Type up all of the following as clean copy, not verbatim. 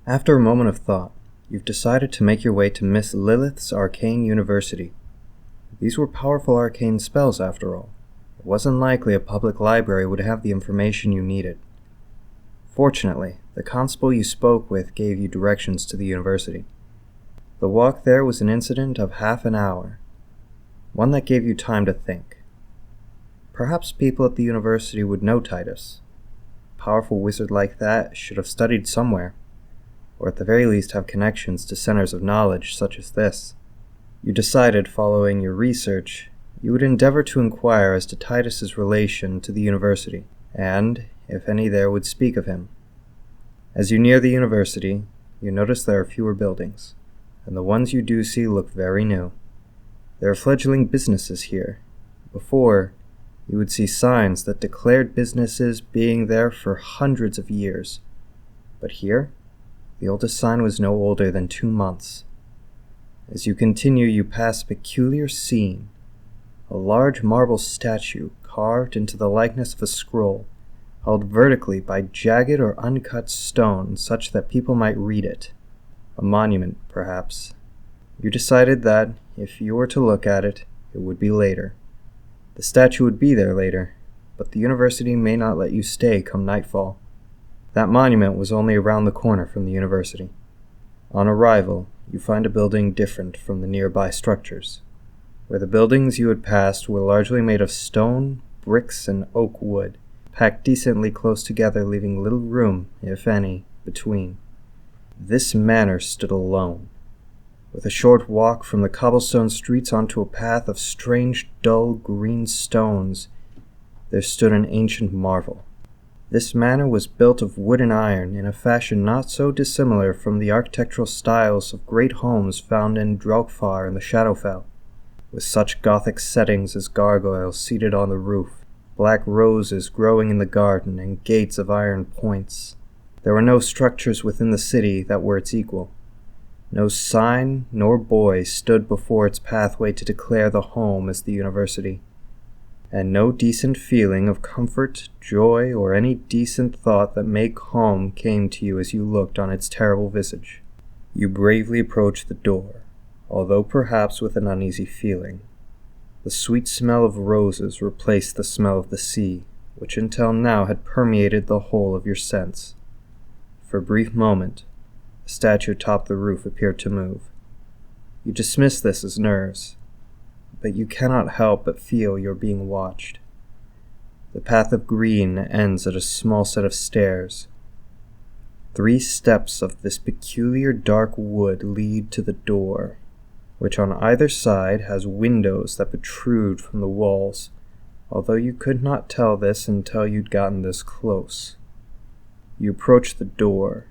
After a moment of thought, you've decided to make your way to Miss Lilith's Arcane University. These were powerful arcane spells, after all. It wasn't likely a public library would have the information you needed. Fortunately, the constable you spoke with gave you directions to the university. The walk there was an incident of half an hour, one that gave you time to think. Perhaps people at the university would know Titas. A powerful wizard like that should have studied somewhere, or at the very least have connections to centers of knowledge such as this. You decided, following your research, you would endeavor to inquire as to Titus's relation to the university, and, if any there would speak of him. As you near the university, you notice there are fewer buildings, and the ones you do see look very new. There are fledgling businesses here. Before, you would see signs that declared businesses being there for hundreds of years. But here, the oldest sign was no older than 2 months. As you continue, you pass a peculiar scene. A large marble statue carved into the likeness of a scroll, held vertically by jagged or uncut stone such that people might read it. A monument, perhaps. You decided that, if you were to look at it, it would be later. The statue would be there later, but the university may not let you stay come nightfall. That monument was only around the corner from the university. On arrival, you find a building different from the nearby structures, where the buildings you had passed were largely made of stone, bricks, and oak wood, packed decently close together, leaving little room, if any, between. This manor stood alone, with a short walk from the cobblestone streets onto a path of strange, dull green stones. There stood an ancient marvel. This manor was built of wood and iron in a fashion not so dissimilar from the architectural styles of great homes found in Drogfar and the Shadowfell, with such Gothic settings as gargoyles seated on the roof, black roses growing in the garden, and gates of iron points. There were no structures within the city that were its equal. No sign nor buoy stood before its pathway to declare the home as the university. And no decent feeling of comfort, joy, or any decent thought that made home came to you as you looked on its terrible visage. You bravely approached the door, although perhaps with an uneasy feeling. The sweet smell of roses replaced the smell of the sea, which until now had permeated the whole of your sense. For a brief moment, the statue atop the roof appeared to move. You dismiss this as nerves, but you cannot help but feel you're being watched. The path of green ends at a small set of stairs. 3 steps of this peculiar dark wood lead to the door, which on either side has windows that protrude from the walls, although you could not tell this until you'd gotten this close. You approach the door.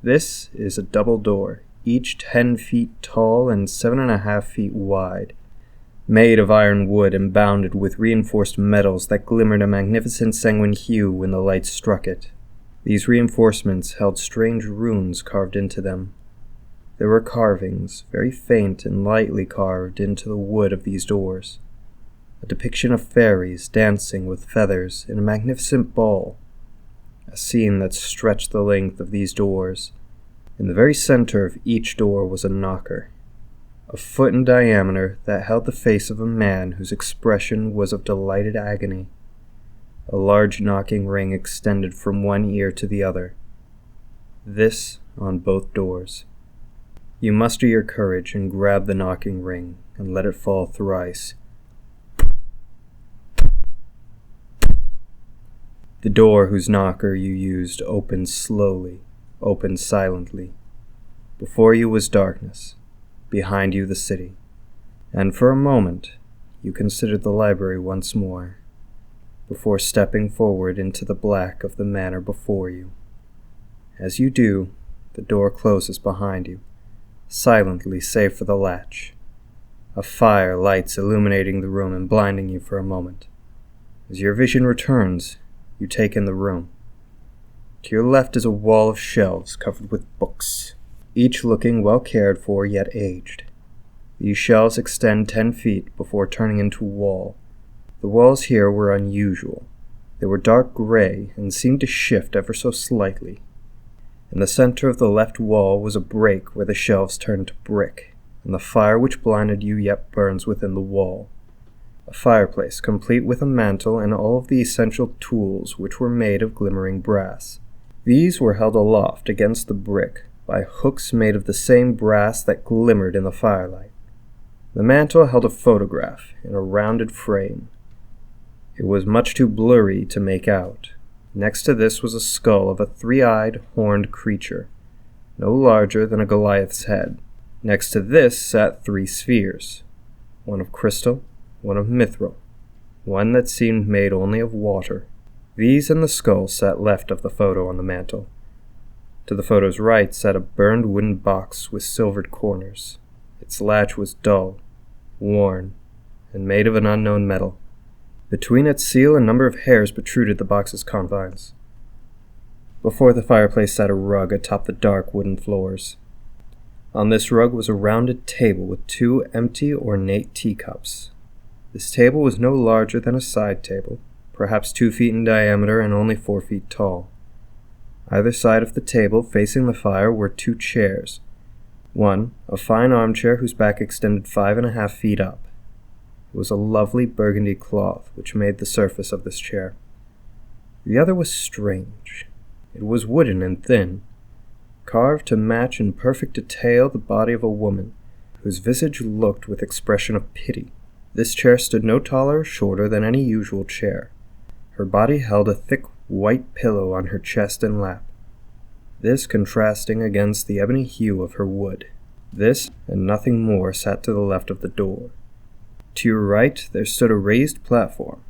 This is a double door, each 10 feet tall and 7.5 feet wide, made of iron wood and bounded with reinforced metals that glimmered a magnificent sanguine hue when the light struck it. These reinforcements held strange runes carved into them. There were carvings, very faint and lightly carved into the wood of these doors. A depiction of fairies dancing with feathers in a magnificent ball. A scene that stretched the length of these doors. In the very center of each door was a knocker, a foot in diameter, that held the face of a man whose expression was of delighted agony. A large knocking ring extended from one ear to the other. This on both doors. You muster your courage and grab the knocking ring and let it fall thrice. The door whose knocker you used opened slowly, opened silently. Before you was darkness, behind you the city, and for a moment you considered the library once more, before stepping forward into the black of the manor before you. As you do, the door closes behind you, silently save for the latch. A fire lights illuminating the room and blinding you for a moment. As your vision returns, you take in the room. To your left is a wall of shelves covered with books, each looking well cared for yet aged. These shelves extend 10 feet before turning into a wall. The walls here were unusual. They were dark gray and seemed to shift ever so slightly. In the center of the left wall was a break where the shelves turned to brick, and the fire which blinded you yet burns within the wall. A fireplace, complete with a mantel and all of the essential tools which were made of glimmering brass. These were held aloft against the brick by hooks made of the same brass that glimmered in the firelight. The mantel held a photograph in a rounded frame. It was much too blurry to make out. Next to this was a skull of a three-eyed, horned creature, no larger than a Goliath's head. Next to this sat 3 spheres, one of crystal, one of mithril, one that seemed made only of water. These and the skull sat left of the photo on the mantel. To the photo's right sat a burned wooden box with silvered corners. Its latch was dull, worn, and made of an unknown metal. Between its seal a number of hairs protruded the box's confines. Before the fireplace sat a rug atop the dark wooden floors. On this rug was a rounded table with 2 empty, ornate teacups. This table was no larger than a side table, perhaps 2 feet in diameter and only 4 feet tall. Either side of the table, facing the fire, were 2 chairs. One, a fine armchair whose back extended 5.5 feet up. It was a lovely burgundy cloth which made the surface of this chair. The other was strange. It was wooden and thin, carved to match in perfect detail the body of a woman, whose visage looked with expression of pity. This chair stood no taller or shorter than any usual chair. Her body held a thick white pillow on her chest and lap, this contrasting against the ebony hue of her wood. This and nothing more sat to the left of the door. To your right there stood a raised platform.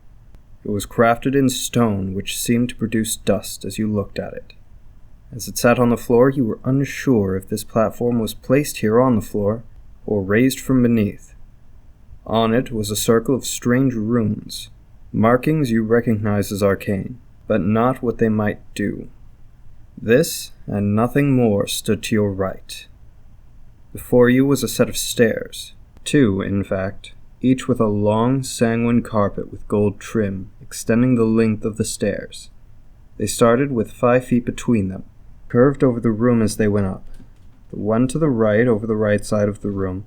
It was crafted in stone which seemed to produce dust as you looked at it. As it sat on the floor, you were unsure if this platform was placed here on the floor or raised from beneath. On it was a circle of strange runes, markings you recognized as arcane, but not what they might do. This and nothing more stood to your right. Before you was a set of stairs, 2, in fact, each with a long, sanguine carpet with gold trim extending the length of the stairs. They started with 5 feet between them, curved over the room as they went up, the one to the right over the right side of the room,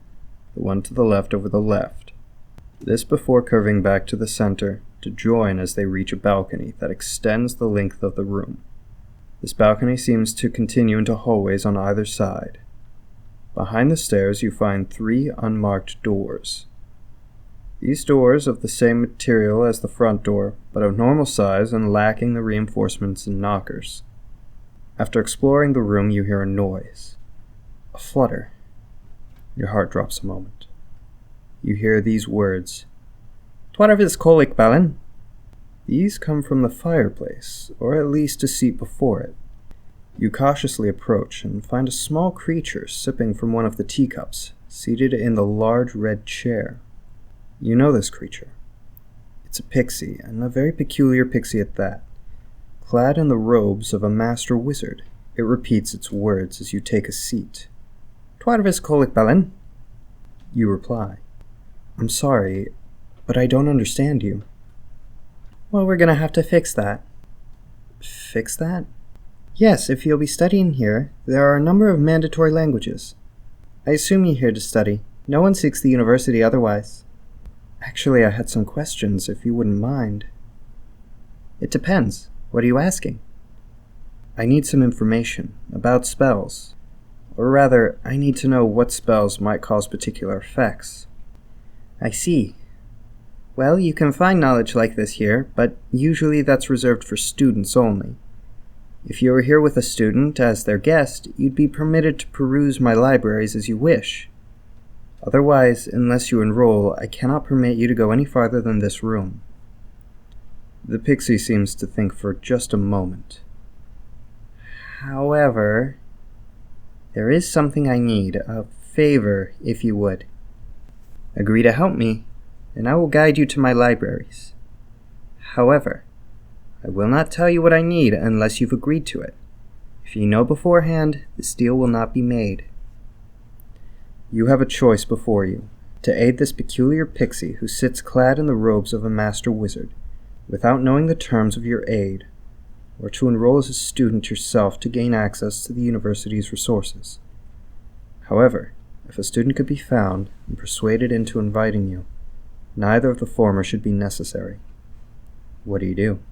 the one to the left over the left. This before curving back to the center to join as they reach a balcony that extends the length of the room. This balcony seems to continue into hallways on either side. Behind the stairs you find 3 unmarked doors. These doors of the same material as the front door, but of normal size and lacking the reinforcements and knockers. After exploring the room you hear a noise, a flutter. Your heart drops a moment. You hear these words, "Twarvis colic Balin." These come from the fireplace, or at least a seat before it. You cautiously approach and find a small creature sipping from one of the teacups, seated in the large red chair. You know this creature. It's a pixie, and a very peculiar pixie at that. Clad in the robes of a master wizard, it repeats its words as you take a seat. "Twarvis colic Balin." You reply, "I'm sorry, but I don't understand you." "Well, we're gonna have to fix that." "Fix that?" "Yes, if you'll be studying here, there are a number of mandatory languages. I assume you're here to study. No one seeks the university otherwise." "Actually, I had some questions, if you wouldn't mind." "It depends. What are you asking?" "I need some information about spells. Or rather, I need to know what spells might cause particular effects." "I see. Well, you can find knowledge like this here, but usually that's reserved for students only. If you were here with a student as their guest, you'd be permitted to peruse my libraries as you wish. Otherwise, unless you enroll, I cannot permit you to go any farther than this room." The pixie seems to think for just a moment. "However, there is something I need, a favor, if you would. Agree to help me, and I will guide you to my libraries. However, I will not tell you what I need unless you've agreed to it. If you know beforehand, this deal will not be made." You have a choice before you, to aid this peculiar pixie who sits clad in the robes of a master wizard, without knowing the terms of your aid, or to enroll as a student yourself to gain access to the university's resources. However, if a student could be found and persuaded into inviting you, neither of the former should be necessary. What do you do?